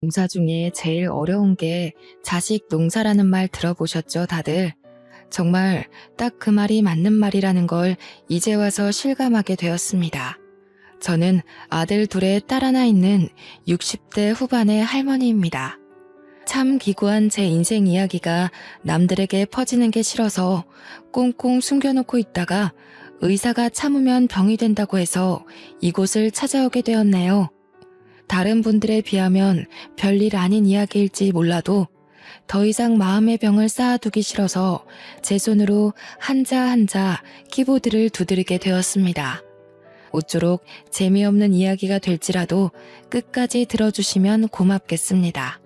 농사 중에 제일 어려운 게 자식 농사라는 말 들어보셨죠, 다들? 정말 딱 그 말이 맞는 말이라는 걸 이제 와서 실감하게 되었습니다. 저는 아들 둘에 딸 하나 있는 60대 후반의 할머니입니다. 참 기구한 제 인생 이야기가 남들에게 퍼지는 게 싫어서 꽁꽁 숨겨놓고 있다가 의사가 참으면 병이 된다고 해서 이곳을 찾아오게 되었네요. 다른 분들에 비하면 별일 아닌 이야기일지 몰라도 더 이상 마음의 병을 쌓아두기 싫어서 제 손으로 한자 한자 키보드를 두드리게 되었습니다. 모쪼록 재미없는 이야기가 될지라도 끝까지 들어주시면 고맙겠습니다.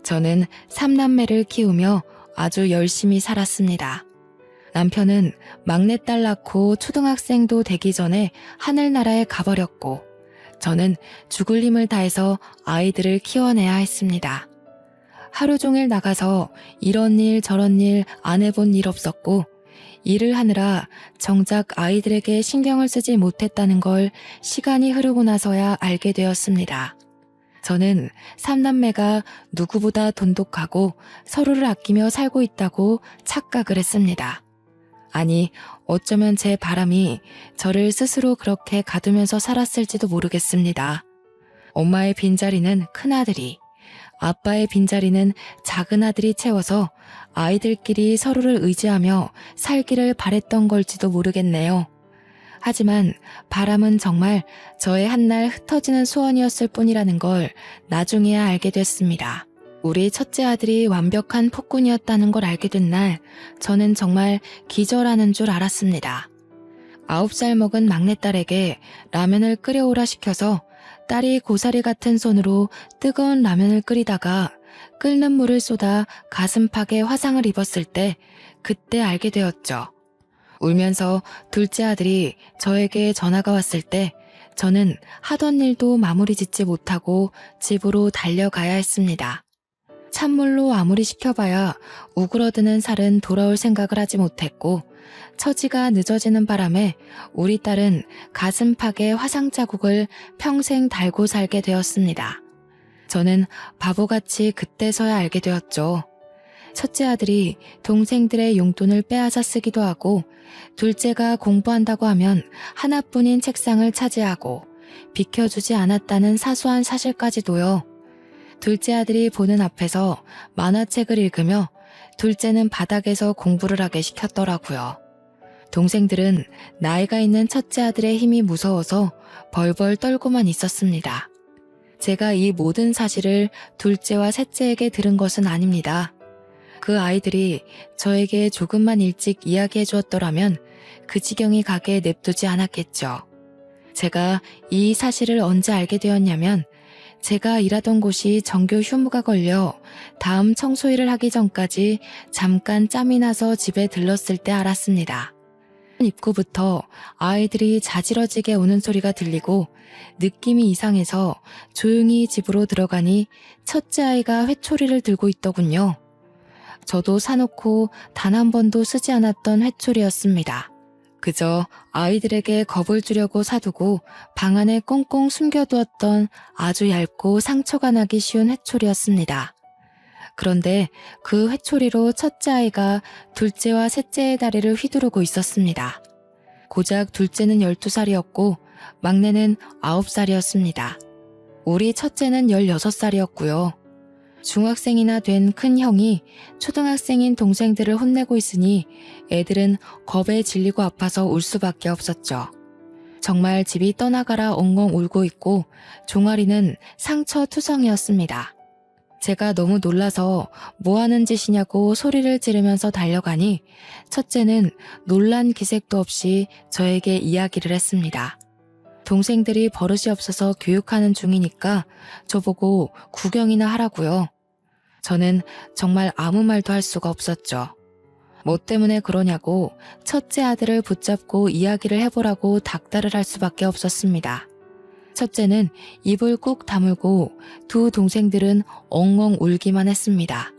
저는 3남매를 키우며 아주 열심히 살았습니다. 남편은 막내딸 낳고 초등학생도 되기 전에 하늘나라에 가버렸고 저는 죽을 힘을 다해서 아이들을 키워내야 했습니다. 하루 종일 나가서 이런 일 저런 일 안 해본 일 없었고 일을 하느라 정작 아이들에게 신경을 쓰지 못했다는 걸 시간이 흐르고 나서야 알게 되었습니다. 저는 3남매가 누구보다 돈독하고 서로를 아끼며 살고 있다고 착각을 했습니다. 아니, 어쩌면 제 바람이 저를 스스로 그렇게 가두면서 살았을지도 모르겠습니다. 엄마의 빈자리는 큰아들이, 아빠의 빈자리는 작은아들이 채워서 아이들끼리 서로를 의지하며 살기를 바랬던 걸지도 모르겠네요. 하지만 바람은 정말 저의 한날 흩어지는 소원이었을 뿐이라는 걸 나중에야 알게 됐습니다. 우리 첫째 아들이 완벽한 폭군이었다는 걸 알게 된 날, 저는 정말 기절하는 줄 알았습니다. 9살 먹은 막내딸에게 라면을 끓여오라 시켜서 딸이 고사리 같은 손으로 뜨거운 라면을 끓이다가 끓는 물을 쏟아 가슴팍에 화상을 입었을 때 그때 알게 되었죠. 울면서 둘째 아들이 저에게 전화가 왔을 때 저는 하던 일도 마무리 짓지 못하고 집으로 달려가야 했습니다. 찬물로 아무리 식혀봐야 우그러드는 살은 돌아올 생각을 하지 못했고 처지가 늦어지는 바람에 우리 딸은 가슴팍에 화상 자국을 평생 달고 살게 되었습니다. 저는 바보같이 그때서야 알게 되었죠. 첫째 아들이 동생들의 용돈을 빼앗아 쓰기도 하고 둘째가 공부한다고 하면 하나뿐인 책상을 차지하고 비켜주지 않았다는 사소한 사실까지도요. 둘째 아들이 보는 앞에서 만화책을 읽으며 둘째는 바닥에서 공부를 하게 시켰더라고요. 동생들은 나이가 있는 첫째 아들의 힘이 무서워서 벌벌 떨고만 있었습니다. 제가 이 모든 사실을 둘째와 셋째에게 들은 것은 아닙니다. 그 아이들이 저에게 조금만 일찍 이야기해 주었더라면 그 지경이 가게 냅두지 않았겠죠. 제가 이 사실을 언제 알게 되었냐면 제가 일하던 곳이 정규 휴무가 걸려 다음 청소일을 하기 전까지 잠깐 짬이 나서 집에 들렀을 때 알았습니다. 입구부터 아이들이 자지러지게 우는 소리가 들리고 느낌이 이상해서 조용히 집으로 들어가니 첫째 아이가 회초리를 들고 있더군요. 저도 사놓고 단 한 번도 쓰지 않았던 회초리였습니다. 그저 아이들에게 겁을 주려고 사두고 방 안에 꽁꽁 숨겨두었던 아주 얇고 상처가 나기 쉬운 회초리였습니다. 그런데 그 회초리로 첫째 아이가 둘째와 셋째의 다리를 휘두르고 있었습니다. 고작 둘째는 12살이었고 막내는 9살이었습니다. 우리 첫째는 16살이었고요. 중학생이나 된 큰 형이 초등학생인 동생들을 혼내고 있으니 애들은 겁에 질리고 아파서 울 수밖에 없었죠. 정말 집이 떠나가라 엉엉 울고 있고 종아리는 상처투성이었습니다. 제가 너무 놀라서 뭐 하는 짓이냐고 소리를 지르면서 달려가니 첫째는 놀란 기색도 없이 저에게 이야기를 했습니다. 동생들이 버릇이 없어서 교육하는 중이니까 저보고 구경이나 하라고요. 저는 정말 아무 말도 할 수가 없었죠. 뭐 때문에 그러냐고 첫째 아들을 붙잡고 이야기를 해보라고 닥달을 할 수밖에 없었습니다. 첫째는 입을 꾹 다물고 두 동생들은 엉엉 울기만 했습니다.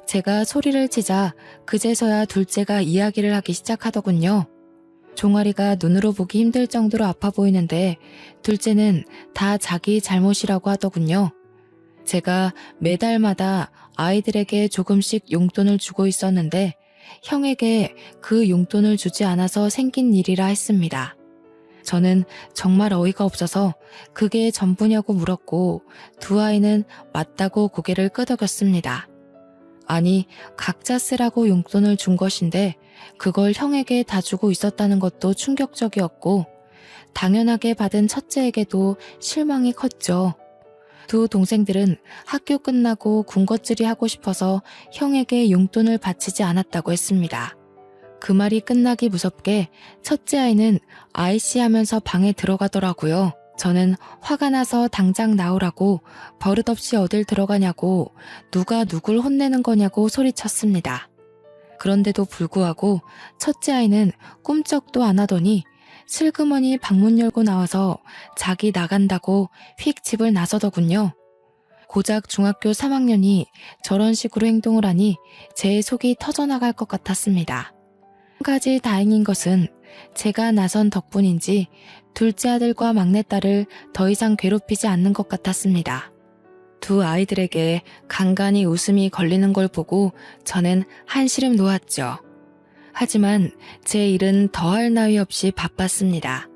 제가 소리를 치자 그제서야 둘째가 이야기를 하기 시작하더군요. 종아리가 눈으로 보기 힘들 정도로 아파 보이는데 둘째는 다 자기 잘못이라고 하더군요. 제가 매달마다 아이들에게 조금씩 용돈을 주고 있었는데 형에게 그 용돈을 주지 않아서 생긴 일이라 했습니다. 저는 정말 어이가 없어서 그게 전부냐고 물었고 두 아이는 맞다고 고개를 끄덕였습니다. 아니, 각자 쓰라고 용돈을 준 것인데 그걸 형에게 다 주고 있었다는 것도 충격적이었고 당연하게 받은 첫째에게도 실망이 컸죠. 두 동생들은 학교 끝나고 군것질이 하고 싶어서 형에게 용돈을 바치지 않았다고 했습니다. 그 말이 끝나기 무섭게 첫째 아이는 아이씨 하면서 방에 들어가더라고요. 저는 화가 나서 당장 나오라고 버릇없이 어딜 들어가냐고 누가 누굴 혼내는 거냐고 소리쳤습니다. 그런데도 불구하고 첫째 아이는 꿈쩍도 안 하더니 슬그머니 방문 열고 나와서 자기 나간다고 휙 집을 나서더군요. 고작 중학교 3학년이 저런 식으로 행동을 하니 제 속이 터져나갈 것 같았습니다. 한 가지 다행인 것은 제가 나선 덕분인지 둘째 아들과 막내딸을 더 이상 괴롭히지 않는 것 같았습니다. 두 아이들에게 간간히 웃음이 걸리는 걸 보고 저는 한시름 놓았죠. 하지만 제 일은 더할 나위 없이 바빴습니다.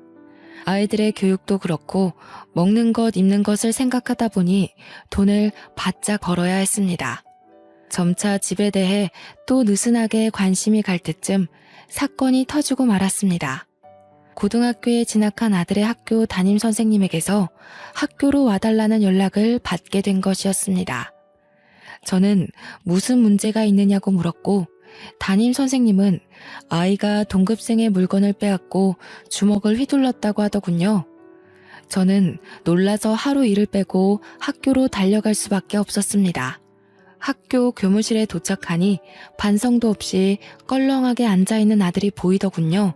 아이들의 교육도 그렇고 먹는 것 입는 것을 생각하다 보니 돈을 바짝 벌어야 했습니다. 점차 집에 대해 또 느슨하게 관심이 갈 때쯤 사건이 터지고 말았습니다. 고등학교에 진학한 아들의 학교 담임 선생님에게서 학교로 와달라는 연락을 받게 된 것이었습니다. 저는 무슨 문제가 있느냐고 물었고 담임 선생님은 아이가 동급생의 물건을 빼앗고 주먹을 휘둘렀다고 하더군요. 저는 놀라서 하루 일을 빼고 학교로 달려갈 수밖에 없었습니다. 학교 교무실에 도착하니 반성도 없이 껄렁하게 앉아있는 아들이 보이더군요.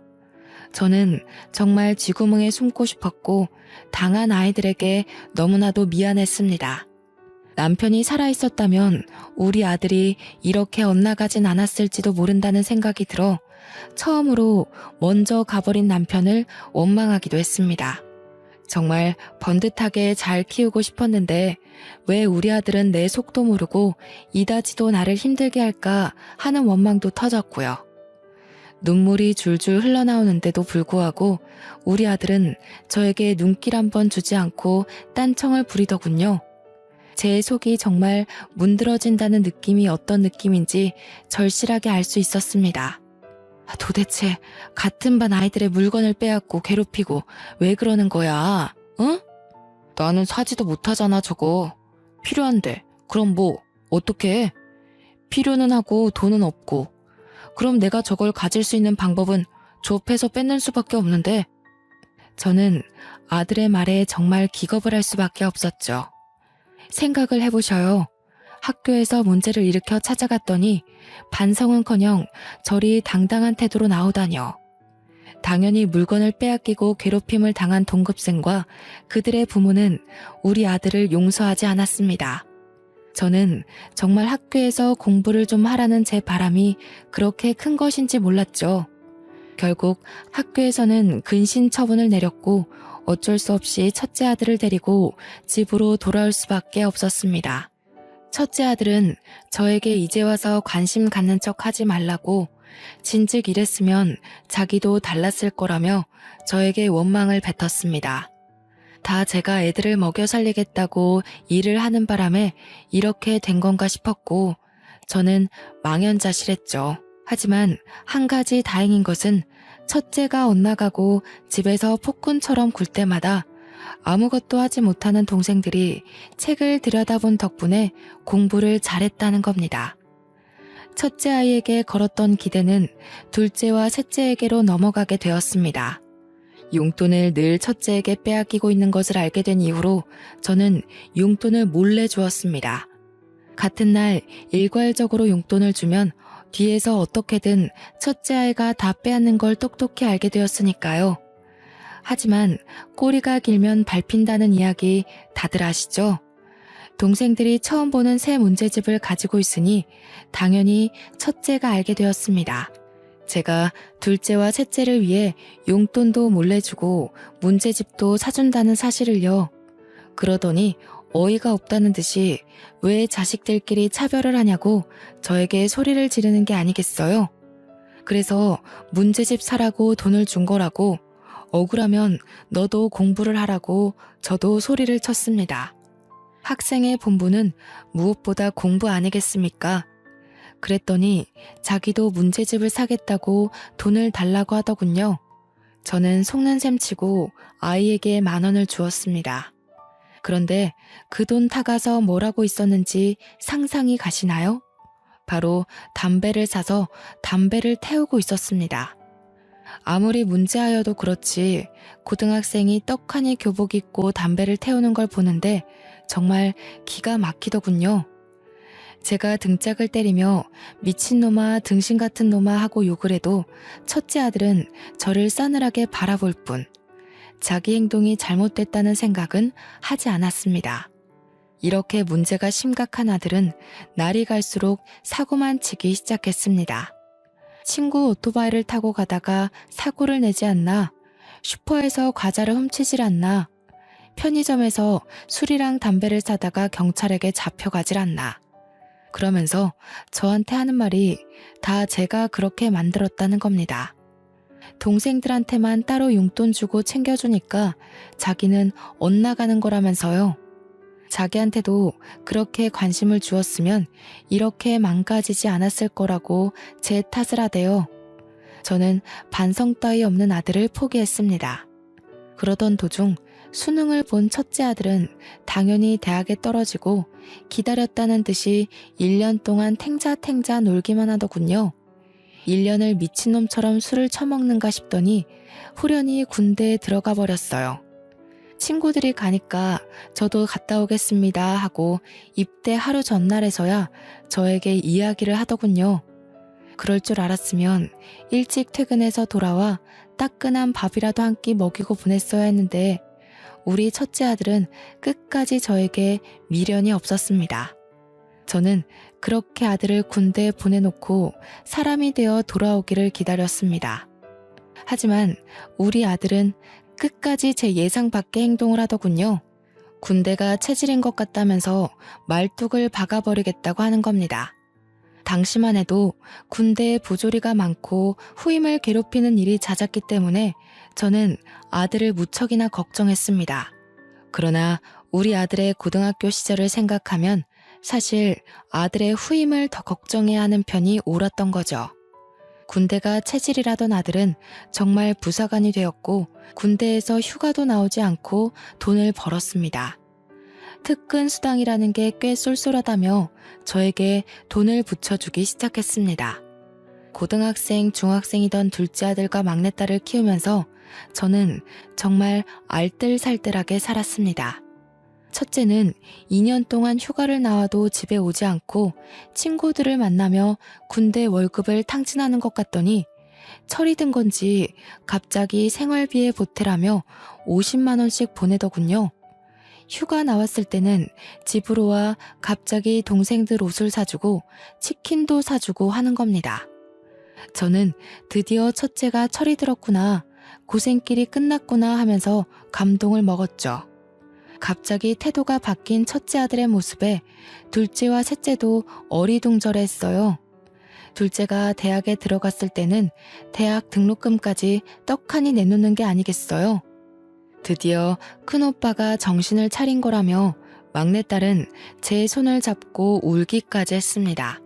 저는 정말 쥐구멍에 숨고 싶었고 당한 아이들에게 너무나도 미안했습니다. 남편이 살아있었다면 우리 아들이 이렇게 엇나가진 않았을지도 모른다는 생각이 들어 처음으로 먼저 가버린 남편을 원망하기도 했습니다. 정말 번듯하게 잘 키우고 싶었는데 왜 우리 아들은 내 속도 모르고 이다지도 나를 힘들게 할까 하는 원망도 터졌고요. 눈물이 줄줄 흘러나오는데도 불구하고 우리 아들은 저에게 눈길 한번 주지 않고 딴청을 부리더군요. 제 속이 정말 문드러진다는 느낌이 어떤 느낌인지 절실하게 알 수 있었습니다. 도대체 같은 반 아이들의 물건을 빼앗고 괴롭히고 왜 그러는 거야? 응? 나는 사지도 못하잖아 저거. 필요한데 그럼 뭐 어떻게 해? 필요는 하고 돈은 없고 그럼 내가 저걸 가질 수 있는 방법은 좁해서 뺏는 수밖에 없는데 저는 아들의 말에 정말 기겁을 할 수밖에 없었죠. 생각을 해보셔요. 학교에서 문제를 일으켜 찾아갔더니 반성은커녕 저리 당당한 태도로 나오다뇨. 당연히 물건을 빼앗기고 괴롭힘을 당한 동급생과 그들의 부모는 우리 아들을 용서하지 않았습니다. 저는 정말 학교에서 공부를 좀 하라는 제 바람이 그렇게 큰 것인지 몰랐죠. 결국 학교에서는 근신 처분을 내렸고 어쩔 수 없이 첫째 아들을 데리고 집으로 돌아올 수밖에 없었습니다. 첫째 아들은 저에게 이제 와서 관심 갖는 척 하지 말라고 진즉 이랬으면 자기도 달랐을 거라며 저에게 원망을 뱉었습니다. 다 제가 애들을 먹여 살리겠다고 일을 하는 바람에 이렇게 된 건가 싶었고 저는 망연자실했죠. 하지만 한 가지 다행인 것은 첫째가 엇나가고 집에서 폭군처럼 굴 때마다 아무것도 하지 못하는 동생들이 책을 들여다본 덕분에 공부를 잘했다는 겁니다. 첫째 아이에게 걸었던 기대는 둘째와 셋째에게로 넘어가게 되었습니다. 용돈을 늘 첫째에게 빼앗기고 있는 것을 알게 된 이후로 저는 용돈을 몰래 주었습니다. 같은 날 일괄적으로 용돈을 주면 뒤에서 어떻게든 첫째 아이가 다 빼앗는 걸 똑똑히 알게 되었으니까요. 하지만 꼬리가 길면 밟힌다는 이야기 다들 아시죠? 동생들이 처음 보는 새 문제집을 가지고 있으니 당연히 첫째가 알게 되었습니다. 제가 둘째와 셋째를 위해 용돈도 몰래 주고 문제집도 사준다는 사실을요. 그러더니 어이가 없다는 듯이 왜 자식들끼리 차별을 하냐고 저에게 소리를 지르는 게 아니겠어요? 그래서 문제집 사라고 돈을 준 거라고, 억울하면 너도 공부를 하라고 저도 소리를 쳤습니다. 학생의 본분은 무엇보다 공부 아니겠습니까? 그랬더니 자기도 문제집을 사겠다고 돈을 달라고 하더군요. 저는 속는 셈 치고 아이에게 10,000원을 주었습니다. 그런데 그 돈 타가서 뭘 하고 있었는지 상상이 가시나요? 바로 담배를 사서 담배를 태우고 있었습니다. 아무리 문제하여도 그렇지 고등학생이 떡하니 교복 입고 담배를 태우는 걸 보는데 정말 기가 막히더군요. 제가 등짝을 때리며 미친놈아 등신 같은 놈아 하고 욕을 해도 첫째 아들은 저를 싸늘하게 바라볼 뿐 자기 행동이 잘못됐다는 생각은 하지 않았습니다. 이렇게 문제가 심각한 아들은 날이 갈수록 사고만 치기 시작했습니다. 친구 오토바이를 타고 가다가 사고를 내지 않나, 슈퍼에서 과자를 훔치질 않나, 편의점에서 술이랑 담배를 사다가 경찰에게 잡혀가질 않나. 그러면서 저한테 하는 말이 다 제가 그렇게 만들었다는 겁니다. 동생들한테만 따로 용돈 주고 챙겨주니까 자기는 엇나가는 거라면서요. 자기한테도 그렇게 관심을 주었으면 이렇게 망가지지 않았을 거라고 제 탓을 하대요. 저는 반성 따위 없는 아들을 포기했습니다. 그러던 도중 수능을 본 첫째 아들은 당연히 대학에 떨어지고 기다렸다는 듯이 1년 동안 탱자탱자 놀기만 하더군요. 1년을 미친놈처럼 술을 처먹는가 싶더니 후련히 군대에 들어가 버렸어요. 친구들이 가니까 저도 갔다 오겠습니다 하고 입대 하루 전날에서야 저에게 이야기를 하더군요. 그럴 줄 알았으면 일찍 퇴근해서 돌아와 따끈한 밥이라도 한 끼 먹이고 보냈어야 했는데 우리 첫째 아들은 끝까지 저에게 미련이 없었습니다. 저는 그렇게 아들을 군대에 보내놓고 사람이 되어 돌아오기를 기다렸습니다. 하지만 우리 아들은 끝까지 제 예상 밖의 행동을 하더군요. 군대가 체질인 것 같다면서 말뚝을 박아버리겠다고 하는 겁니다. 당시만 해도 군대에 부조리가 많고 후임을 괴롭히는 일이 잦았기 때문에 저는 아들을 무척이나 걱정했습니다. 그러나 우리 아들의 고등학교 시절을 생각하면 사실 아들의 후임을 더 걱정해야 하는 편이 옳았던 거죠. 군대가 체질이라던 아들은 정말 부사관이 되었고 군대에서 휴가도 나오지 않고 돈을 벌었습니다. 특근 수당이라는 게 꽤 쏠쏠하다며 저에게 돈을 붙여주기 시작했습니다. 고등학생, 중학생이던 둘째 아들과 막내딸을 키우면서 저는 정말 알뜰살뜰하게 살았습니다. 첫째는 2년 동안 휴가를 나와도 집에 오지 않고 친구들을 만나며 군대 월급을 탕진하는 것 같더니 철이 든 건지 갑자기 생활비에 보태라며 50만 원씩 보내더군요. 휴가 나왔을 때는 집으로 와 갑자기 동생들 옷을 사주고 치킨도 사주고 하는 겁니다. 저는 드디어 첫째가 철이 들었구나, 고생길이 끝났구나 하면서 감동을 먹었죠. 갑자기 태도가 바뀐 첫째 아들의 모습에 둘째와 셋째도 어리둥절했어요. 둘째가 대학에 들어갔을 때는 대학 등록금까지 떡하니 내놓는 게 아니겠어요. 드디어 큰오빠가 정신을 차린 거라며 막내딸은 제 손을 잡고 울기까지 했습니다.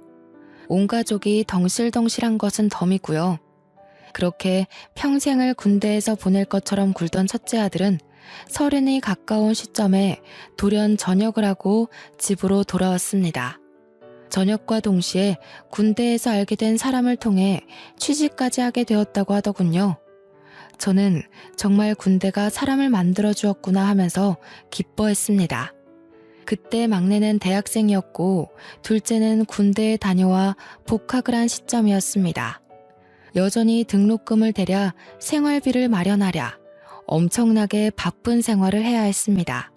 온 가족이 덩실덩실한 것은 덤이고요. 그렇게 평생을 군대에서 보낼 것처럼 굴던 첫째 아들은 30이 가까운 시점에 돌연 전역을 하고 집으로 돌아왔습니다. 전역과 동시에 군대에서 알게 된 사람을 통해 취직까지 하게 되었다고 하더군요. 저는 정말 군대가 사람을 만들어 주었구나 하면서 기뻐했습니다. 그때 막내는 대학생이었고 둘째는 군대에 다녀와 복학을 한 시점이었습니다. 여전히 등록금을 대랴 생활비를 마련하랴 엄청나게 바쁜 생활을 해야 했습니다.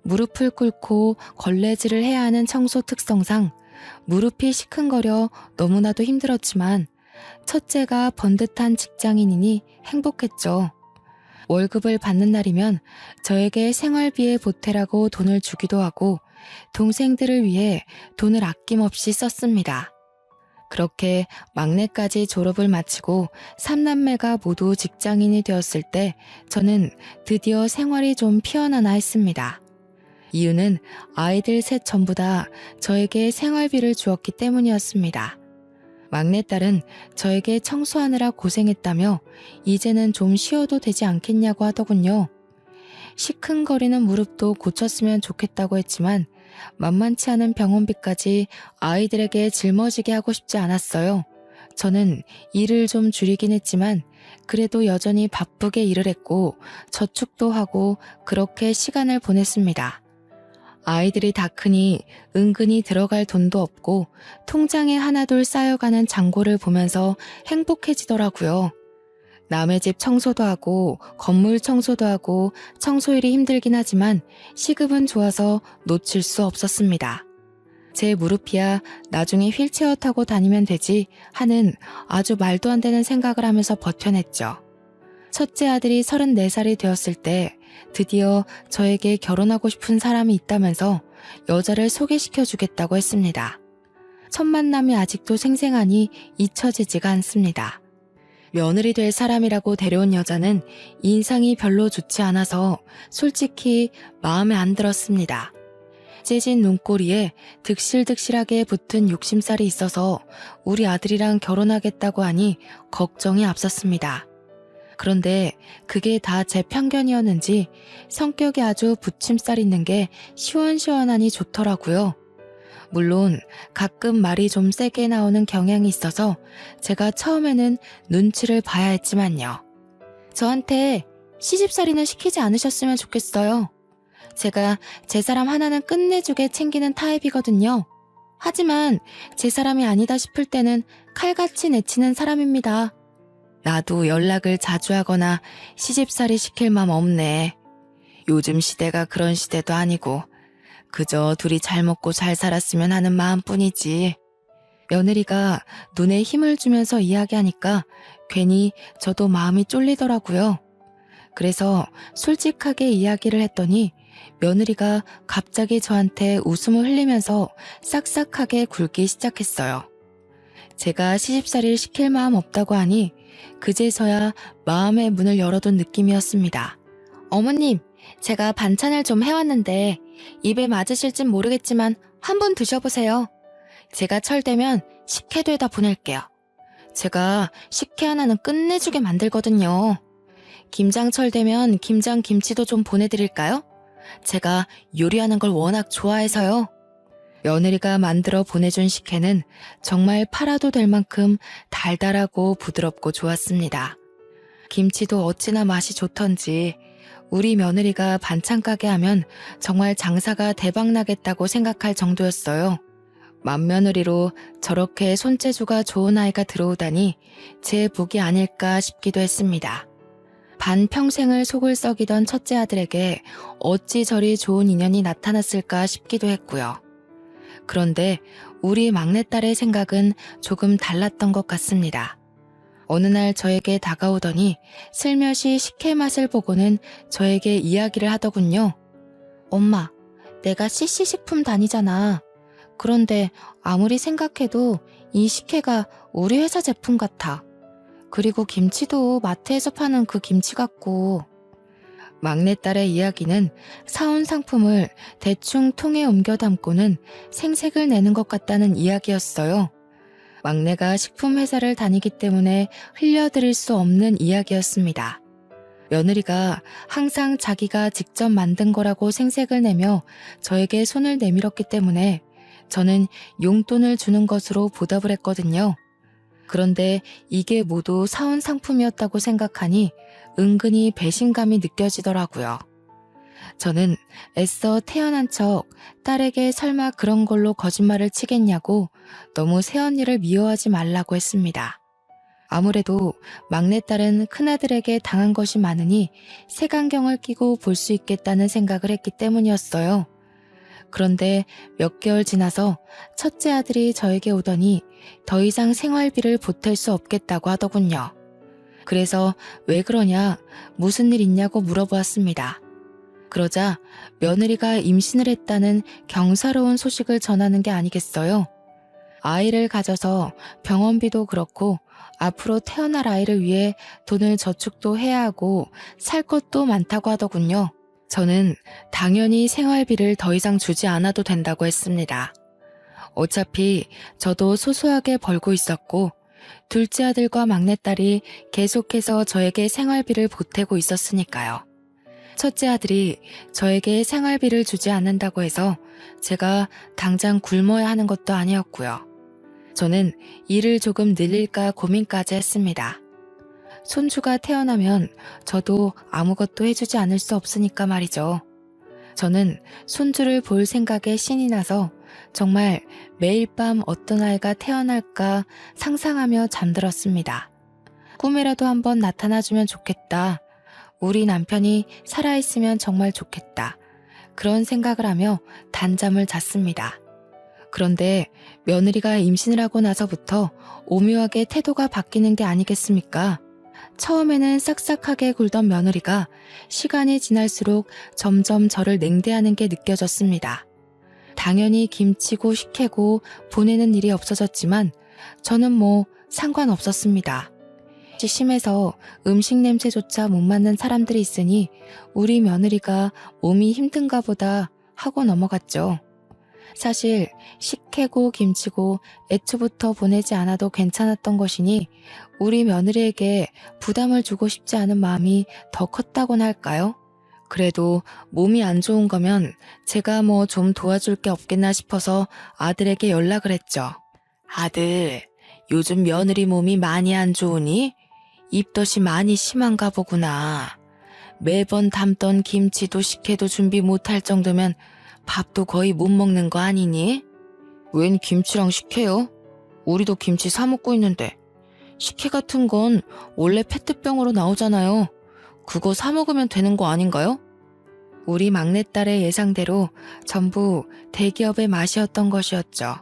무릎을 꿇고 걸레질을 해야 하는 청소 특성상 무릎이 시큰거려 너무나도 힘들었지만 첫째가 번듯한 직장인이니 행복했죠. 월급을 받는 날이면 저에게 생활비에 보태라고 돈을 주기도 하고 동생들을 위해 돈을 아낌없이 썼습니다. 그렇게 막내까지 졸업을 마치고 3남매가 모두 직장인이 되었을 때 저는 드디어 생활이 좀 피어나나 했습니다. 이유는 아이들 셋 전부 다 저에게 생활비를 주었기 때문이었습니다. 막내딸은 저에게 청소하느라 고생했다며 이제는 좀 쉬어도 되지 않겠냐고 하더군요. 시큰거리는 무릎도 고쳤으면 좋겠다고 했지만 만만치 않은 병원비까지 아이들에게 짊어지게 하고 싶지 않았어요. 저는 일을 좀 줄이긴 했지만 그래도 여전히 바쁘게 일을 했고 저축도 하고 그렇게 시간을 보냈습니다. 아이들이 다 크니 은근히 들어갈 돈도 없고 통장에 하나둘 쌓여가는 잔고를 보면서 행복해지더라고요. 남의 집 청소도 하고 건물 청소도 하고 청소일이 힘들긴 하지만 시급은 좋아서 놓칠 수 없었습니다. 제 무릎이야 나중에 휠체어 타고 다니면 되지 하는 아주 말도 안 되는 생각을 하면서 버텨냈죠. 첫째 아들이 34살이 되었을 때 드디어 저에게 결혼하고 싶은 사람이 있다면서 여자를 소개시켜 주겠다고 했습니다. 첫 만남이 아직도 생생하니 잊혀지지가 않습니다. 며느리 될 사람이라고 데려온 여자는 인상이 별로 좋지 않아서 솔직히 마음에 안 들었습니다. 째진 눈꼬리에 득실득실하게 붙은 욕심살이 있어서 우리 아들이랑 결혼하겠다고 하니 걱정이 앞섰습니다. 그런데 그게 다 제 편견이었는지 성격이 아주 붙임살 있는 게 시원시원하니 좋더라고요. 물론 가끔 말이 좀 세게 나오는 경향이 있어서 제가 처음에는 눈치를 봐야 했지만요. 저한테 시집살이는 시키지 않으셨으면 좋겠어요. 제가 제 사람 하나는 끝내주게 챙기는 타입이거든요. 하지만 제 사람이 아니다 싶을 때는 칼같이 내치는 사람입니다. 나도 연락을 자주 하거나 시집살이 시킬 맘 없네. 요즘 시대가 그런 시대도 아니고 그저 둘이 잘 먹고 잘 살았으면 하는 마음뿐이지. 며느리가 눈에 힘을 주면서 이야기하니까 괜히 저도 마음이 쫄리더라고요. 그래서 솔직하게 이야기를 했더니 며느리가 갑자기 저한테 웃음을 흘리면서 싹싹하게 굴기 시작했어요. 제가 시집살이를 시킬 마음 없다고 하니 그제서야 마음의 문을 열어둔 느낌이었습니다. 어머님, 제가 반찬을 좀 해왔는데 입에 맞으실진 모르겠지만 한번 드셔보세요. 제가 철되면 식혜도에다 보낼게요. 제가 식혜 하나는 끝내주게 만들거든요. 김장철 되면 김장김치도 좀 보내드릴까요? 제가 요리하는 걸 워낙 좋아해서요. 며느리가 만들어 보내준 식혜는 정말 팔아도 될 만큼 달달하고 부드럽고 좋았습니다. 김치도 어찌나 맛이 좋던지 우리 며느리가 반찬 가게 하면 정말 장사가 대박나겠다고 생각할 정도였어요. 맏며느리로 저렇게 손재주가 좋은 아이가 들어오다니 제 복이 아닐까 싶기도 했습니다. 반평생을 속을 썩이던 첫째 아들에게 어찌 저리 좋은 인연이 나타났을까 싶기도 했고요. 그런데 우리 막내딸의 생각은 조금 달랐던 것 같습니다. 어느 날 저에게 다가오더니 슬며시 식혜 맛을 보고는 저에게 이야기를 하더군요. 엄마, 내가 CC식품 다니잖아. 그런데 아무리 생각해도 이 식혜가 우리 회사 제품 같아. 그리고 김치도 마트에서 파는 그 김치 같고. 막내딸의 이야기는 사온 상품을 대충 통에 옮겨 담고는 생색을 내는 것 같다는 이야기였어요. 막내가 식품회사를 다니기 때문에 흘려드릴 수 없는 이야기였습니다. 며느리가 항상 자기가 직접 만든 거라고 생색을 내며 저에게 손을 내밀었기 때문에 저는 용돈을 주는 것으로 보답을 했거든요. 그런데 이게 모두 사온 상품이었다고 생각하니 은근히 배신감이 느껴지더라고요. 저는 애써 태어난 척 딸에게 설마 그런 걸로 거짓말을 치겠냐고 너무 새언니를 미워하지 말라고 했습니다. 아무래도 막내딸은 큰아들에게 당한 것이 많으니 색안경을 끼고 볼 수 있겠다는 생각을 했기 때문이었어요. 그런데 몇 개월 지나서 첫째 아들이 저에게 오더니 더 이상 생활비를 보탤 수 없겠다고 하더군요. 그래서 왜 그러냐, 무슨 일 있냐고 물어보았습니다. 그러자 며느리가 임신을 했다는 경사로운 소식을 전하는 게 아니겠어요? 아이를 가져서 병원비도 그렇고 앞으로 태어날 아이를 위해 돈을 저축도 해야 하고 살 것도 많다고 하더군요. 저는 당연히 생활비를 더 이상 주지 않아도 된다고 했습니다. 어차피 저도 소소하게 벌고 있었고 둘째 아들과 막내딸이 계속해서 저에게 생활비를 보태고 있었으니까요. 첫째 아들이 저에게 생활비를 주지 않는다고 해서 제가 당장 굶어야 하는 것도 아니었고요. 저는 일을 조금 늘릴까 고민까지 했습니다. 손주가 태어나면 저도 아무것도 해주지 않을 수 없으니까 말이죠. 저는 손주를 볼 생각에 신이 나서 정말 매일 밤 어떤 아이가 태어날까 상상하며 잠들었습니다. 꿈에라도 한번 나타나주면 좋겠다. 우리 남편이 살아있으면 정말 좋겠다. 그런 생각을 하며 단잠을 잤습니다. 그런데 며느리가 임신을 하고 나서부터 오묘하게 태도가 바뀌는 게 아니겠습니까? 처음에는 싹싹하게 굴던 며느리가 시간이 지날수록 점점 저를 냉대하는 게 느껴졌습니다. 당연히 김치고 식혜고 보내는 일이 없어졌지만 저는 뭐 상관없었습니다. 심해서 음식 냄새조차 못 맡는 사람들이 있으니 우리 며느리가 몸이 힘든가 보다 하고 넘어갔죠. 사실 식혜고 김치고 애초부터 보내지 않아도 괜찮았던 것이니 우리 며느리에게 부담을 주고 싶지 않은 마음이 더 컸다고나 할까요? 그래도 몸이 안 좋은 거면 제가 뭐 좀 도와줄 게 없겠나 싶어서 아들에게 연락을 했죠. 아들, 요즘 며느리 몸이 많이 안 좋으니? 입덧이 많이 심한가 보구나. 매번 담던 김치도 식혜도 준비 못할 정도면 밥도 거의 못 먹는 거 아니니? 웬 김치랑 식혜요? 우리도 김치 사 먹고 있는데. 식혜 같은 건 원래 페트병으로 나오잖아요. 그거 사 먹으면 되는 거 아닌가요? 우리 막내딸의 예상대로 전부 대기업의 맛이었던 것이었죠.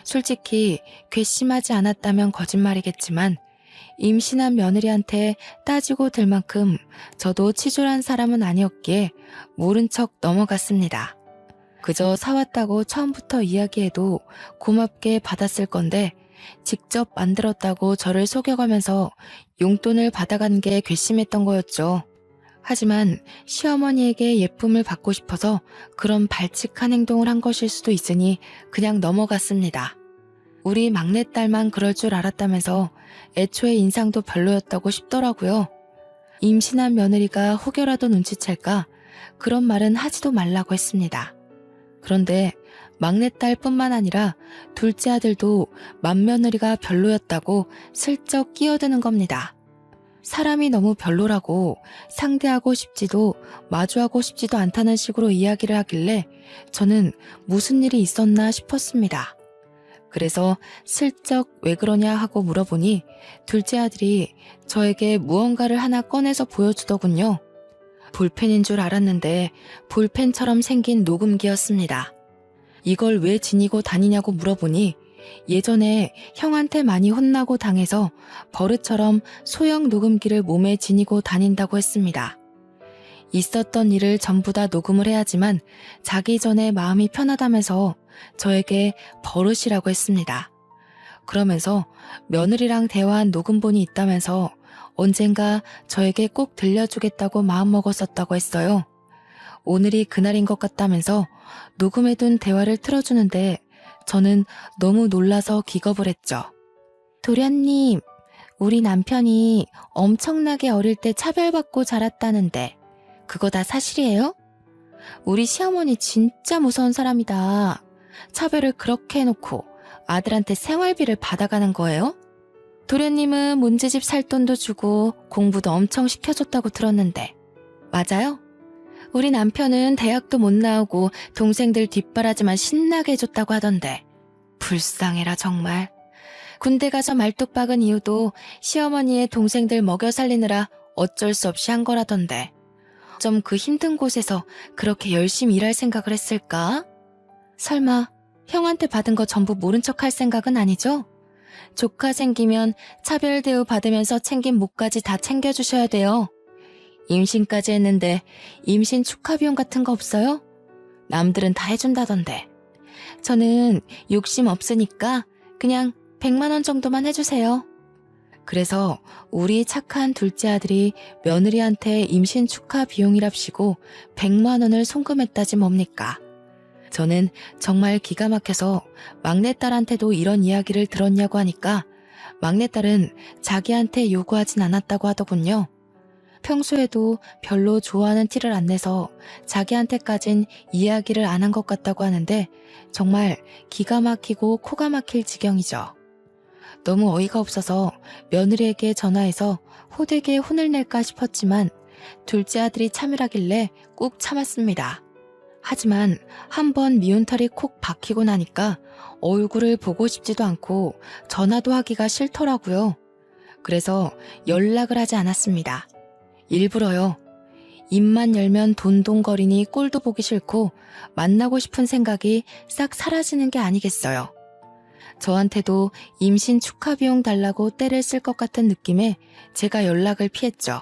솔직히 괘씸하지 않았다면 거짓말이겠지만 임신한 며느리한테 따지고 들 만큼 저도 치졸한 사람은 아니었기에 모른 척 넘어갔습니다. 그저 사왔다고 처음부터 이야기해도 고맙게 받았을 건데 직접 만들었다고 저를 속여가면서 용돈을 받아간 게 괘씸했던 거였죠. 하지만 시어머니에게 예쁨을 받고 싶어서 그런 발칙한 행동을 한 것일 수도 있으니 그냥 넘어갔습니다. 우리 막내딸만 그럴 줄 알았다면서 애초에 인상도 별로였다고 싶더라고요. 임신한 며느리가 혹여라도 눈치챌까 그런 말은 하지도 말라고 했습니다. 그런데 막내딸뿐만 아니라 둘째 아들도 맏며느리가 별로였다고 슬쩍 끼어드는 겁니다. 사람이 너무 별로라고 상대하고 싶지도 마주하고 싶지도 않다는 식으로 이야기를 하길래 저는 무슨 일이 있었나 싶었습니다. 그래서 슬쩍 왜 그러냐 하고 물어보니 둘째 아들이 저에게 무언가를 하나 꺼내서 보여주더군요. 볼펜인 줄 알았는데 볼펜처럼 생긴 녹음기였습니다. 이걸 왜 지니고 다니냐고 물어보니 예전에 형한테 많이 혼나고 당해서 버릇처럼 소형 녹음기를 몸에 지니고 다닌다고 했습니다. 있었던 일을 전부 다 녹음을 해야지만 자기 전에 마음이 편하다면서 저에게 버릇이라고 했습니다. 그러면서 며느리랑 대화한 녹음본이 있다면서 언젠가 저에게 꼭 들려주겠다고 마음먹었었다고 했어요. 오늘이 그날인 것 같다면서 녹음해둔 대화를 틀어주는데 저는 너무 놀라서 기겁을 했죠. 도련님, 우리 남편이 엄청나게 어릴 때 차별받고 자랐다는데 그거 다 사실이에요? 우리 시어머니 진짜 무서운 사람이다. 차별을 그렇게 해놓고 아들한테 생활비를 받아가는 거예요? 도련님은 문제집 살 돈도 주고 공부도 엄청 시켜줬다고 들었는데 맞아요? 우리 남편은 대학도 못 나오고 동생들 뒷바라지만 신나게 해줬다고 하던데 불쌍해라 정말. 군대 가서 말뚝 박은 이유도 시어머니의 동생들 먹여 살리느라 어쩔 수 없이 한 거라던데 좀 그 힘든 곳에서 그렇게 열심히 일할 생각을 했을까? 설마 형한테 받은 거 전부 모른 척 할 생각은 아니죠? 조카 생기면 차별 대우 받으면서 챙긴 목까지 다 챙겨주셔야 돼요. 임신까지 했는데 임신 축하 비용 같은 거 없어요? 남들은 다 해준다던데. 저는 욕심 없으니까 그냥 100만 원 정도만 해주세요. 그래서 우리 착한 둘째 아들이 며느리한테 임신 축하 비용이랍시고 100만 원을 송금했다지 뭡니까? 저는 정말 기가 막혀서 막내딸한테도 이런 이야기를 들었냐고 하니까 막내딸은 자기한테 요구하진 않았다고 하더군요. 평소에도 별로 좋아하는 티를 안 내서 자기한테까진 이야기를 안 한 것 같다고 하는데 정말 기가 막히고 코가 막힐 지경이죠. 너무 어이가 없어서 며느리에게 전화해서 호되게 혼을 낼까 싶었지만 둘째 아들이 참으라길래 꾹 참았습니다. 하지만 한번 미운 털이 콕 박히고 나니까 얼굴을 보고 싶지도 않고 전화도 하기가 싫더라고요. 그래서 연락을 하지 않았습니다. 일부러요. 입만 열면 돈돈거리니 꼴도 보기 싫고 만나고 싶은 생각이 싹 사라지는 게 아니겠어요. 저한테도 임신 축하 비용 달라고 떼를 쓸 것 같은 느낌에 제가 연락을 피했죠.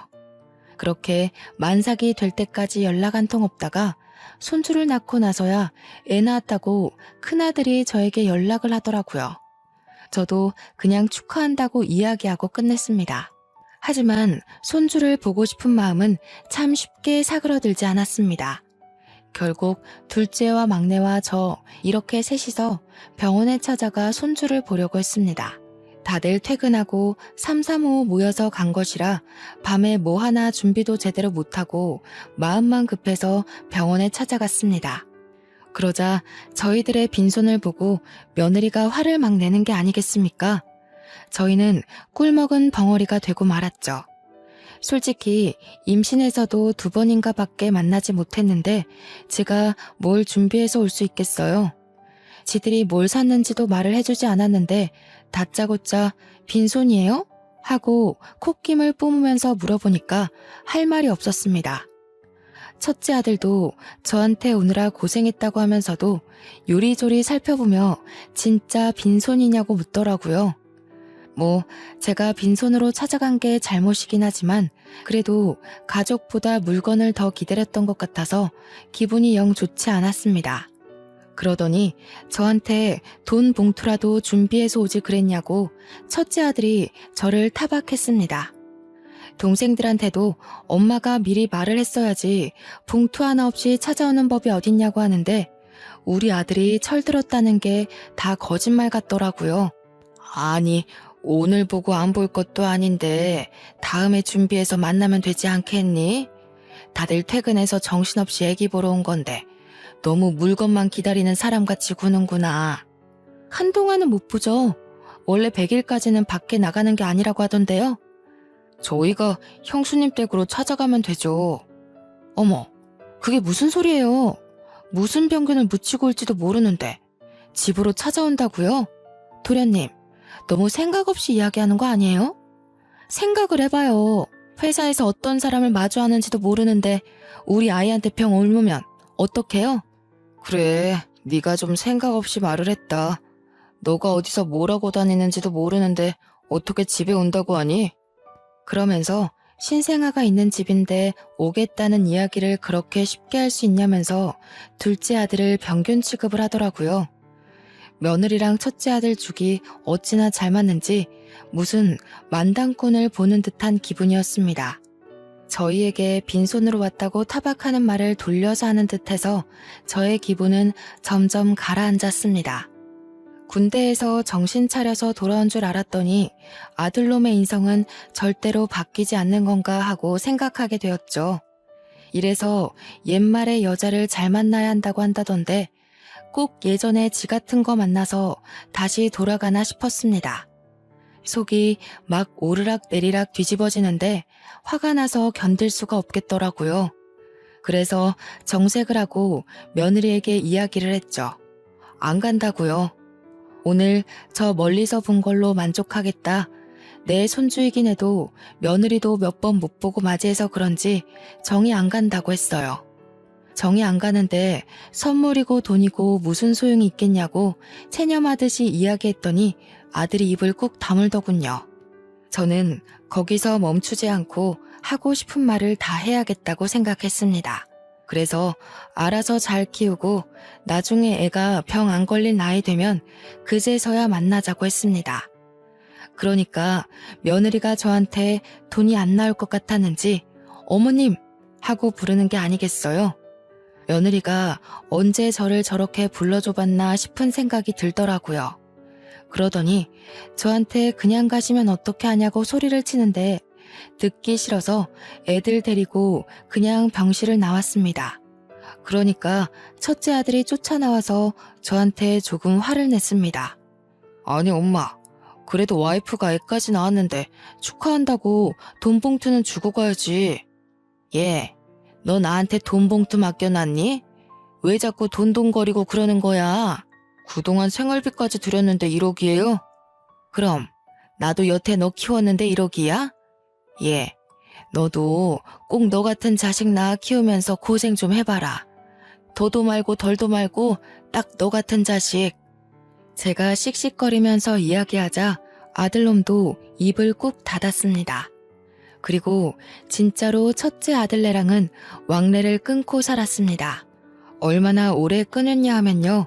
그렇게 만삭이 될 때까지 연락 한 통 없다가 손주를 낳고 나서야 애 낳았다고 큰아들이 저에게 연락을 하더라고요. 저도 그냥 축하한다고 이야기하고 끝냈습니다. 하지만 손주를 보고 싶은 마음은 참 쉽게 사그러들지 않았습니다. 결국 둘째와 막내와 저 이렇게 셋이서 병원에 찾아가 손주를 보려고 했습니다. 다들 퇴근하고 삼삼오오 모여서 간 것이라 밤에 뭐 하나 준비도 제대로 못하고 마음만 급해서 병원에 찾아갔습니다. 그러자 저희들의 빈손을 보고 며느리가 화를 막 내는 게 아니겠습니까? 저희는 꿀먹은 벙어리가 되고 말았죠. 솔직히 임신해서도 2번인가 밖에 만나지 못했는데 제가 뭘 준비해서 올 수 있겠어요. 지들이 뭘 샀는지도 말을 해주지 않았는데 다짜고짜 빈손이에요? 하고 콧김을 뿜으면서 물어보니까 할 말이 없었습니다. 첫째 아들도 저한테 오느라 고생했다고 하면서도 요리조리 살펴보며 진짜 빈손이냐고 묻더라고요. 제가 빈손으로 찾아간 게 잘못이긴 하지만 그래도 가족보다 물건을 더 기다렸던 것 같아서 기분이 영 좋지 않았습니다. 그러더니 저한테 돈 봉투라도 준비해서 오지 그랬냐고 첫째 아들이 저를 타박했습니다. 동생들한테도 엄마가 미리 말을 했어야지 봉투 하나 없이 찾아오는 법이 어딨냐고 하는데 우리 아들이 철들었다는 게 다 거짓말 같더라고요. 아니, 오늘 보고 안 볼 것도 아닌데 다음에 준비해서 만나면 되지 않겠니? 다들 퇴근해서 정신없이 애기 보러 온 건데 너무 물건만 기다리는 사람같이 구는구나. 한동안은 못 보죠. 원래 100일까지는 밖에 나가는 게 아니라고 하던데요. 저희가 형수님 댁으로 찾아가면 되죠. 어머, 그게 무슨 소리예요? 무슨 병균을 묻히고 올지도 모르는데 집으로 찾아온다고요? 도련님, 너무 생각 없이 이야기하는 거 아니에요? 생각을 해봐요. 회사에서 어떤 사람을 마주하는지도 모르는데 우리 아이한테 병 옮으면 어떡해요? 그래, 네가 좀 생각 없이 말을 했다. 너가 어디서 뭘 하고 다니는지도 모르는데 어떻게 집에 온다고 하니? 그러면서 신생아가 있는 집인데 오겠다는 이야기를 그렇게 쉽게 할 수 있냐면서 둘째 아들을 병균 취급을 하더라고요. 며느리랑 첫째 아들 죽이 어찌나 잘 맞는지 무슨 만당꾼을 보는 듯한 기분이었습니다. 저희에게 빈손으로 왔다고 타박하는 말을 돌려서 하는 듯해서 저의 기분은 점점 가라앉았습니다. 군대에서 정신 차려서 돌아온 줄 알았더니 아들놈의 인성은 절대로 바뀌지 않는 건가 하고 생각하게 되었죠. 이래서 옛말에 여자를 잘 만나야 한다고 한다던데 꼭 예전에 지 같은 거 만나서 다시 돌아가나 싶었습니다. 속이 막 오르락 내리락 뒤집어지는데 화가 나서 견딜 수가 없겠더라고요. 그래서 정색을 하고 며느리에게 이야기를 했죠. 안 간다고요. 오늘 저 멀리서 본 걸로 만족하겠다. 내 손주이긴 해도 며느리도 몇 번 못 보고 맞이해서 그런지 정이 안 간다고 했어요. 정이 안 가는데 선물이고 돈이고 무슨 소용이 있겠냐고 체념하듯이 이야기했더니 아들이 입을 꾹 다물더군요. 저는 거기서 멈추지 않고 하고 싶은 말을 다 해야겠다고 생각했습니다. 그래서 알아서 잘 키우고 나중에 애가 병 안 걸릴 나이 되면 그제서야 만나자고 했습니다. 그러니까 며느리가 저한테 돈이 안 나올 것 같았는지 어머님 하고 부르는 게 아니겠어요? 며느리가 언제 저를 저렇게 불러줘봤나 싶은 생각이 들더라고요. 그러더니 저한테 그냥 가시면 어떻게 하냐고 소리를 치는데 듣기 싫어서 애들 데리고 그냥 병실을 나왔습니다. 그러니까 첫째 아들이 쫓아나와서 저한테 조금 화를 냈습니다. 아니 엄마, 그래도 와이프가 애까지 낳았는데 축하한다고 돈 봉투는 주고 가야지. 얘, 너 나한테 돈 봉투 맡겨놨니? 왜 자꾸 돈돈거리고 그러는 거야? 그동안 생활비까지 드렸는데 1억이에요? 그럼 나도 여태 너 키웠는데 1억이야? 얘, 너도 꼭 너 같은 자식 낳아 키우면서 고생 좀 해봐라. 더도 말고 덜도 말고 딱 너 같은 자식. 제가 씩씩거리면서 이야기하자 아들놈도 입을 꾹 닫았습니다. 그리고 진짜로 첫째 아들네랑은 왕래를 끊고 살았습니다. 얼마나 오래 끊었냐 하면요.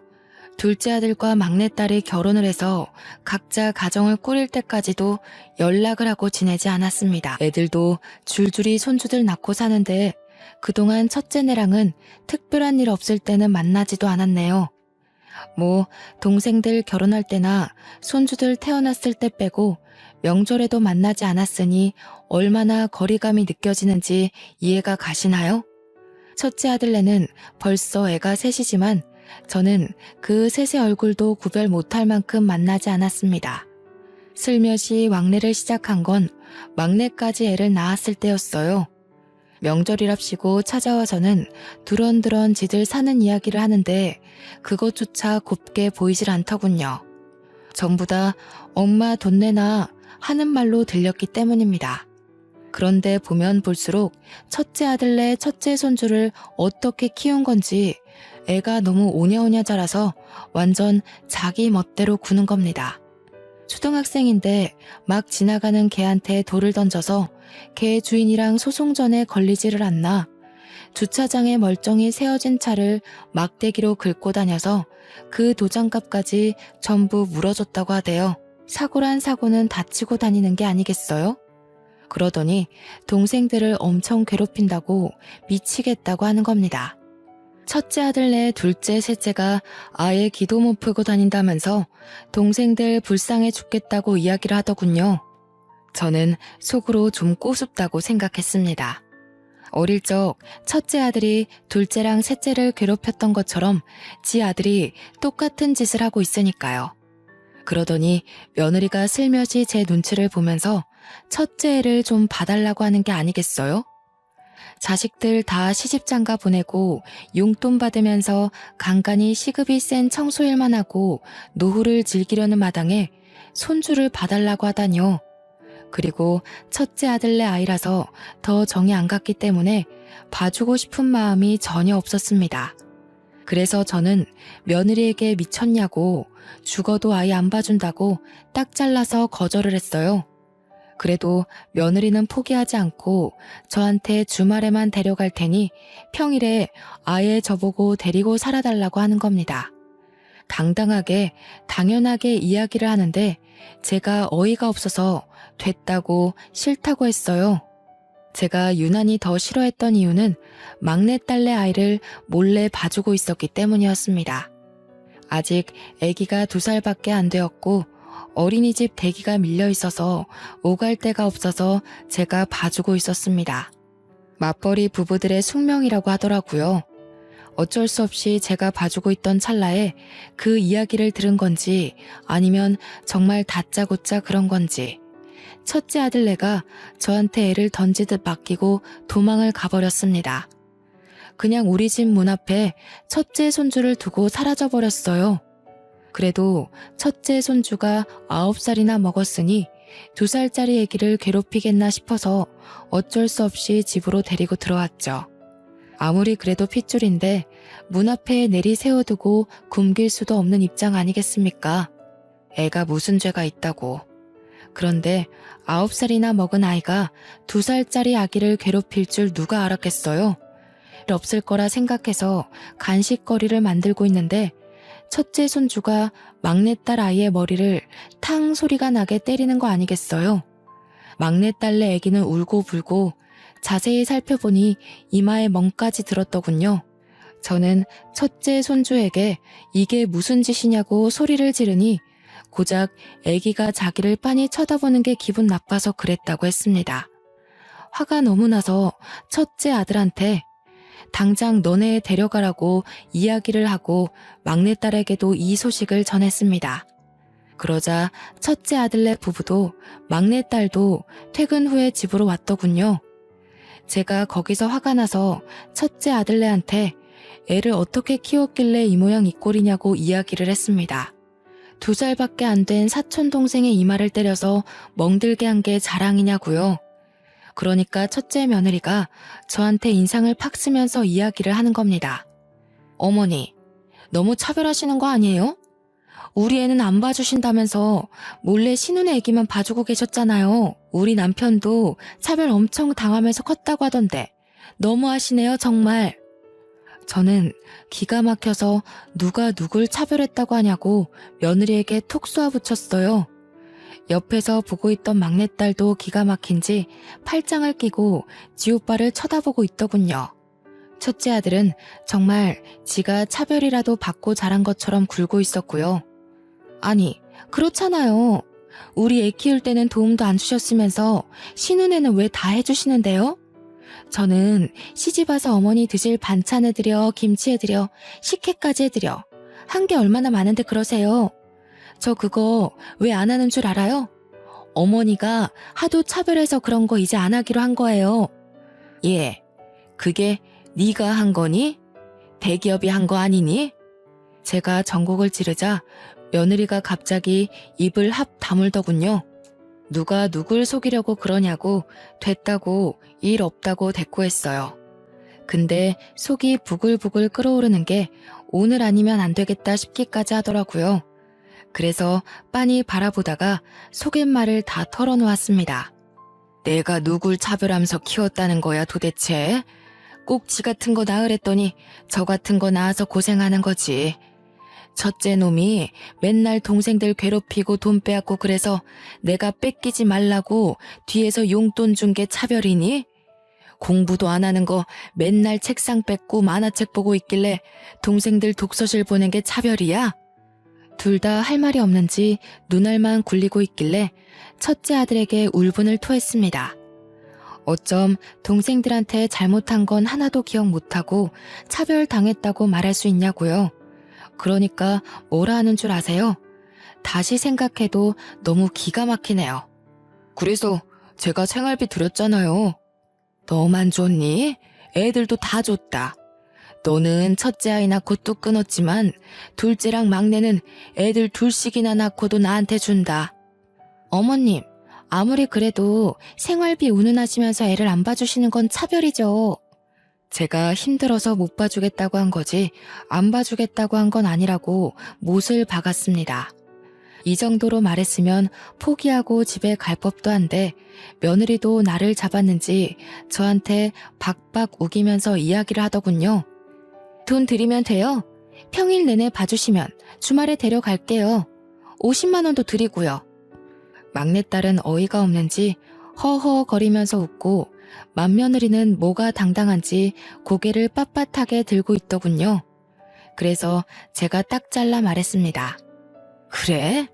둘째 아들과 막내딸이 결혼을 해서 각자 가정을 꾸릴 때까지도 연락을 하고 지내지 않았습니다. 애들도 줄줄이 손주들 낳고 사는데 그동안 첫째네랑은 특별한 일 없을 때는 만나지도 않았네요. 뭐 동생들 결혼할 때나 손주들 태어났을 때 빼고 명절에도 만나지 않았으니 얼마나 거리감이 느껴지는지 이해가 가시나요? 첫째 아들네는 벌써 애가 셋이지만 저는 그 셋의 얼굴도 구별 못할 만큼 만나지 않았습니다. 슬며시 왕래를 시작한 건 막내까지 애를 낳았을 때였어요. 명절이랍시고 찾아와서는 두런두런 지들 사는 이야기를 하는데 그것조차 곱게 보이질 않더군요. 전부 다 엄마 돈 내놔 하는 말로 들렸기 때문입니다. 그런데 보면 볼수록 첫째 아들네 첫째 손주를 어떻게 키운 건지 애가 너무 오냐오냐 자라서 완전 자기 멋대로 구는 겁니다. 초등학생인데 막 지나가는 개한테 돌을 던져서 개 주인이랑 소송전에 걸리지를 않나 주차장에 멀쩡히 세워진 차를 막대기로 긁고 다녀서 그 도장값까지 전부 물어줬다고 하대요. 사고란 사고는 다치고 다니는 게 아니겠어요? 그러더니 동생들을 엄청 괴롭힌다고 미치겠다고 하는 겁니다. 첫째 아들네 둘째 셋째가 아예 기도 못 풀고 다닌다면서 동생들 불쌍해 죽겠다고 이야기를 하더군요. 저는 속으로 좀 꼬숩다고 생각했습니다. 어릴 적 첫째 아들이 둘째랑 셋째를 괴롭혔던 것처럼 지 아들이 똑같은 짓을 하고 있으니까요. 그러더니 며느리가 슬며시 제 눈치를 보면서 첫째 애를 좀 봐달라고 하는 게 아니겠어요? 자식들 다 시집장가 보내고 용돈 받으면서 간간히 시급이 센 청소일만 하고 노후를 즐기려는 마당에 손주를 봐달라고 하다니요. 그리고 첫째 아들네 아이라서 더 정이 안 갔기 때문에 봐주고 싶은 마음이 전혀 없었습니다. 그래서 저는 며느리에게 미쳤냐고 죽어도 아이 안 봐준다고 딱 잘라서 거절을 했어요. 그래도 며느리는 포기하지 않고 저한테 주말에만 데려갈 테니 평일에 아예 저보고 데리고 살아달라고 하는 겁니다. 당당하게 당연하게 이야기를 하는데 제가 어이가 없어서 됐다고 싫다고 했어요. 제가 유난히 더 싫어했던 이유는 막내딸내 아이를 몰래 봐주고 있었기 때문이었습니다. 아직 아기가 2살밖에 안 되었고 어린이집 대기가 밀려 있어서 오갈 데가 없어서 제가 봐주고 있었습니다. 맞벌이 부부들의 숙명이라고 하더라고요. 어쩔 수 없이 제가 봐주고 있던 찰나에 그 이야기를 들은 건지 아니면 정말 다짜고짜 그런 건지 첫째 아들네가 저한테 애를 던지듯 맡기고 도망을 가버렸습니다. 그냥 우리 집 문 앞에 첫째 손주를 두고 사라져버렸어요. 그래도 첫째 손주가 9살이나 먹었으니 2살짜리 아기를 괴롭히겠나 싶어서 어쩔 수 없이 집으로 데리고 들어왔죠. 아무리 그래도 핏줄인데 문 앞에 내리 세워두고 굶길 수도 없는 입장 아니겠습니까? 애가 무슨 죄가 있다고. 그런데 9살이나 먹은 아이가 2살짜리 아기를 괴롭힐 줄 누가 알았겠어요? 없을 거라 생각해서 간식거리를 만들고 있는데 첫째 손주가 막내딸 아이의 머리를 탕 소리가 나게 때리는 거 아니겠어요? 막내딸내 아기는 울고 불고 자세히 살펴보니 이마에 멍까지 들었더군요. 저는 첫째 손주에게 이게 무슨 짓이냐고 소리를 지르니 고작 아기가 자기를 빤히 쳐다보는 게 기분 나빠서 그랬다고 했습니다. 화가 너무 나서 첫째 아들한테 당장 너네 데려가라고 이야기를 하고 막내딸에게도 이 소식을 전했습니다. 그러자 첫째 아들네 부부도 막내딸도 퇴근 후에 집으로 왔더군요. 제가 거기서 화가 나서 첫째 아들네한테 애를 어떻게 키웠길래 이 모양 이 꼴이냐고 이야기를 했습니다. 2살밖에 안 된 사촌 동생의 이마를 때려서 멍들게 한 게 자랑이냐고요. 그러니까 첫째 며느리가 저한테 인상을 팍 쓰면서 이야기를 하는 겁니다. 어머니, 너무 차별하시는 거 아니에요? 우리 애는 안 봐주신다면서 몰래 신혼의 애기만 봐주고 계셨잖아요. 우리 남편도 차별 엄청 당하면서 컸다고 하던데 너무하시네요 정말. 저는 기가 막혀서 누가 누굴 차별했다고 하냐고 며느리에게 톡 쏘아붙였어요. 옆에서 보고 있던 막내딸도 기가 막힌지 팔짱을 끼고 지오빠를 쳐다보고 있더군요. 첫째 아들은 정말 지가 차별이라도 받고 자란 것처럼 굴고 있었고요. 아니, 그렇잖아요. 우리 애 키울 때는 도움도 안 주셨으면서 신혼에는 왜 다 해주시는데요? 저는 시집 와서 어머니 드실 반찬 해드려, 김치 해드려, 식혜까지 해드려. 한 게 얼마나 많은데 그러세요. 저 그거 왜 안 하는 줄 알아요? 어머니가 하도 차별해서 그런 거 이제 안 하기로 한 거예요. 예, 그게 네가 한 거니? 대기업이 한 거 아니니? 제가 전곡을 찌르자 며느리가 갑자기 입을 합 다물더군요. 누가 누굴 속이려고 그러냐고 됐다고 일 없다고 대꾸했어요. 근데 속이 부글부글 끓어오르는 게 오늘 아니면 안 되겠다 싶기까지 하더라고요. 그래서 빤히 바라보다가 속갯말을 다 털어놓았습니다. 내가 누굴 차별하면서 키웠다는 거야 도대체? 꼭 지 같은 거 낳으랬더니 저 같은 거 낳아서 고생하는 거지. 첫째 놈이 맨날 동생들 괴롭히고 돈 빼앗고 그래서 내가 뺏기지 말라고 뒤에서 용돈 준 게 차별이니? 공부도 안 하는 거 맨날 책상 뺏고 만화책 보고 있길래 동생들 독서실 보낸 게 차별이야? 둘 다 할 말이 없는지 눈알만 굴리고 있길래 첫째 아들에게 울분을 토했습니다. 어쩜 동생들한테 잘못한 건 하나도 기억 못하고 차별당했다고 말할 수 있냐고요. 그러니까 뭐라 하는 줄 아세요? 다시 생각해도 너무 기가 막히네요. 그래서 제가 생활비 드렸잖아요. 너만 줬니? 애들도 다 줬다. 너는 첫째 아이 낳고 뚝 끊었지만 둘째랑 막내는 애들 둘씩이나 낳고도 나한테 준다. 어머님, 아무리 그래도 생활비 운운하시면서 애를 안 봐주시는 건 차별이죠. 제가 힘들어서 못 봐주겠다고 한 거지 안 봐주겠다고 한 건 아니라고 못을 박았습니다. 이 정도로 말했으면 포기하고 집에 갈 법도 한데 며느리도 나를 잡았는지 저한테 박박 우기면서 이야기를 하더군요. 돈 드리면 돼요. 평일 내내 봐주시면 주말에 데려갈게요. 50만 원도 드리고요. 막내딸은 어이가 없는지 허허거리면서 웃고 맏며느리는 뭐가 당당한지 고개를 빳빳하게 들고 있더군요. 그래서 제가 딱 잘라 말했습니다. 그래?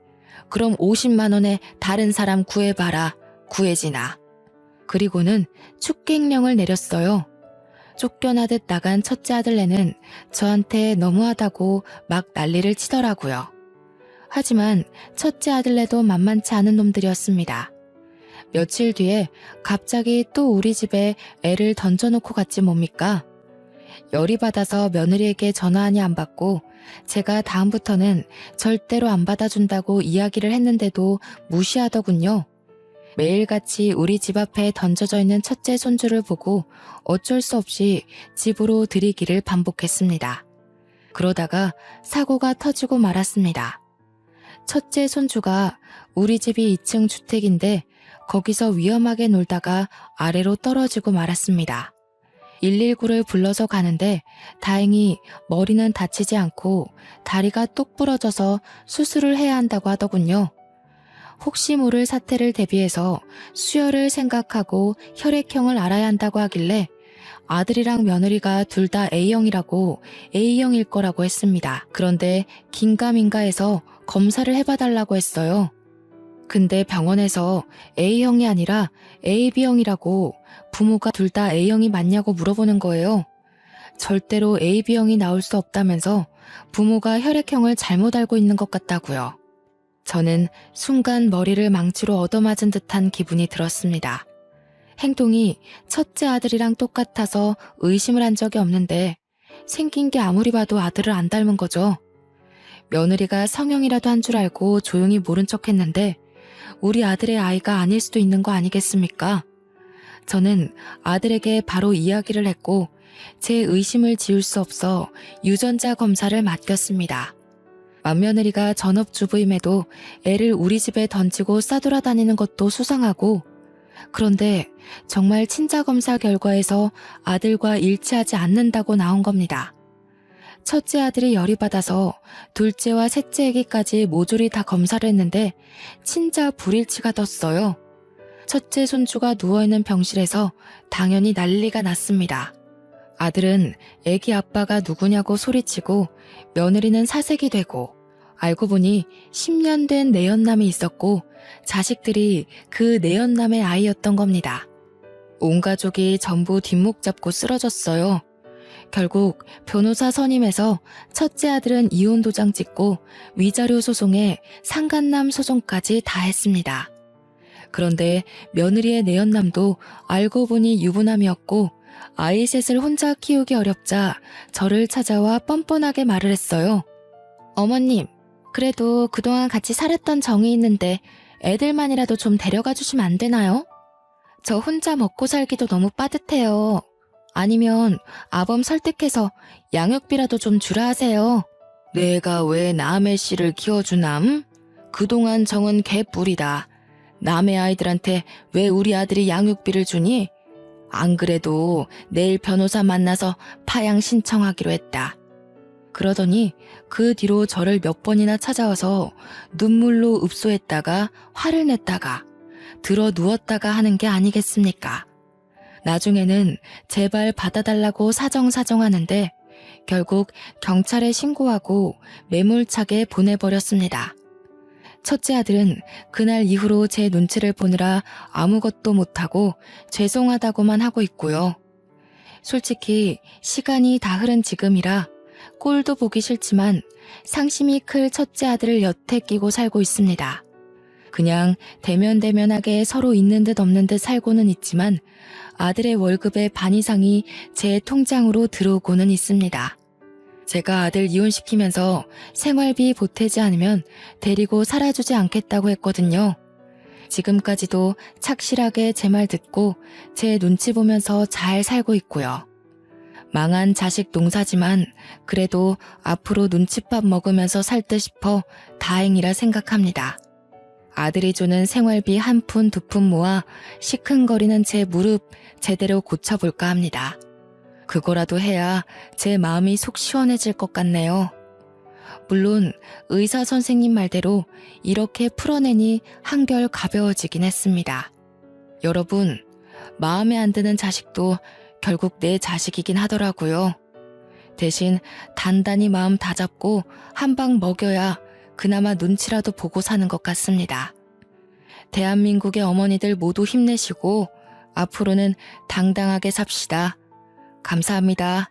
그럼 50만 원에 다른 사람 구해봐라. 구해지나. 그리고는 축객령을 내렸어요. 쫓겨나듯 나간 첫째 아들네는 저한테 너무하다고 막 난리를 치더라고요. 하지만 첫째 아들네도 만만치 않은 놈들이었습니다. 며칠 뒤에 갑자기 또 우리 집에 애를 던져놓고 갔지 뭡니까? 열이 받아서 며느리에게 전화하니 안 받고 제가 다음부터는 절대로 안 받아준다고 이야기를 했는데도 무시하더군요. 매일같이 우리 집 앞에 던져져 있는 첫째 손주를 보고 어쩔 수 없이 집으로 들이기를 반복했습니다. 그러다가 사고가 터지고 말았습니다. 첫째 손주가 우리 집이 2층 주택인데 거기서 위험하게 놀다가 아래로 떨어지고 말았습니다. 119를 불러서 가는데 다행히 머리는 다치지 않고 다리가 똑 부러져서 수술을 해야 한다고 하더군요. 혹시 모를 사태를 대비해서 수혈을 생각하고 혈액형을 알아야 한다고 하길래 아들이랑 며느리가 둘 다 A형이라고 A형일 거라고 했습니다. 그런데 긴가민가해서 검사를 해봐달라고 했어요. 근데 병원에서 A형이 아니라 AB형이라고 부모가 둘 다 A형이 맞냐고 물어보는 거예요. 절대로 AB형이 나올 수 없다면서 부모가 혈액형을 잘못 알고 있는 것 같다고요. 저는 순간 머리를 망치로 얻어맞은 듯한 기분이 들었습니다. 행동이 첫째 아들이랑 똑같아서 의심을 한 적이 없는데 생긴 게 아무리 봐도 아들을 안 닮은 거죠. 며느리가 성형이라도 한 줄 알고 조용히 모른 척 했는데 우리 아들의 아이가 아닐 수도 있는 거 아니겠습니까? 저는 아들에게 바로 이야기를 했고 제 의심을 지울 수 없어 유전자 검사를 맡겼습니다. 맏며느리가 전업주부임에도 애를 우리 집에 던지고 싸돌아다니는 것도 수상하고 그런데 정말 친자검사 결과에서 아들과 일치하지 않는다고 나온 겁니다. 첫째 아들이 열이 받아서 둘째와 셋째 아기까지 모조리 다 검사를 했는데 친자 불일치가 떴어요. 첫째 손주가 누워있는 병실에서 당연히 난리가 났습니다. 아들은 아기 아빠가 누구냐고 소리치고 며느리는 사색이 되고 알고 보니 10년 된 내연남이 있었고 자식들이 그 내연남의 아이였던 겁니다. 온 가족이 전부 뒷목 잡고 쓰러졌어요. 결국 변호사 선임해서 첫째 아들은 이혼 도장 찍고 위자료 소송에 상간남 소송까지 다 했습니다. 그런데 며느리의 내연남도 알고 보니 유부남이었고 아이 셋을 혼자 키우기 어렵자 저를 찾아와 뻔뻔하게 말을 했어요. 어머님, 그래도 그동안 같이 살았던 정이 있는데 애들만이라도 좀 데려가 주시면 안 되나요? 저 혼자 먹고 살기도 너무 빠듯해요. 아니면 아범 설득해서 양육비라도 좀 주라 하세요. 내가 왜 남의 씨를 키워주남? 그동안 정은 개뿔이다. 남의 아이들한테 왜 우리 아들이 양육비를 주니? 안 그래도 내일 변호사 만나서 파양 신청하기로 했다. 그러더니 그 뒤로 저를 몇 번이나 찾아와서 눈물로 읍소했다가 화를 냈다가 들어 누웠다가 하는 게 아니겠습니까? 나중에는 제발 받아달라고 사정하는데 결국 경찰에 신고하고 매몰차게 보내버렸습니다. 첫째 아들은 그날 이후로 제 눈치를 보느라 아무것도 못하고 죄송하다고만 하고 있고요. 솔직히 시간이 다 흐른 지금이라 꼴도 보기 싫지만 상심이 클 첫째 아들을 여태 끼고 살고 있습니다. 그냥 대면대면하게 서로 있는 듯 없는 듯 살고는 있지만 아들의 월급의 반 이상이 제 통장으로 들어오고는 있습니다. 제가 아들 이혼시키면서 생활비 보태지 않으면 데리고 살아주지 않겠다고 했거든요. 지금까지도 착실하게 제 말 듣고 제 눈치 보면서 잘 살고 있고요. 망한 자식 농사지만 그래도 앞으로 눈칫밥 먹으면서 살 듯 싶어 다행이라 생각합니다. 아들이 주는 생활비 한 푼 두 푼 모아 시큰거리는 제 무릎 제대로 고쳐볼까 합니다. 그거라도 해야 제 마음이 속 시원해질 것 같네요. 물론 의사 선생님 말대로 이렇게 풀어내니 한결 가벼워지긴 했습니다. 여러분, 마음에 안 드는 자식도 결국 내 자식이긴 하더라고요. 대신 단단히 마음 다잡고 한 방 먹여야 그나마 눈치라도 보고 사는 것 같습니다. 대한민국의 어머니들 모두 힘내시고 앞으로는 당당하게 삽시다. 감사합니다.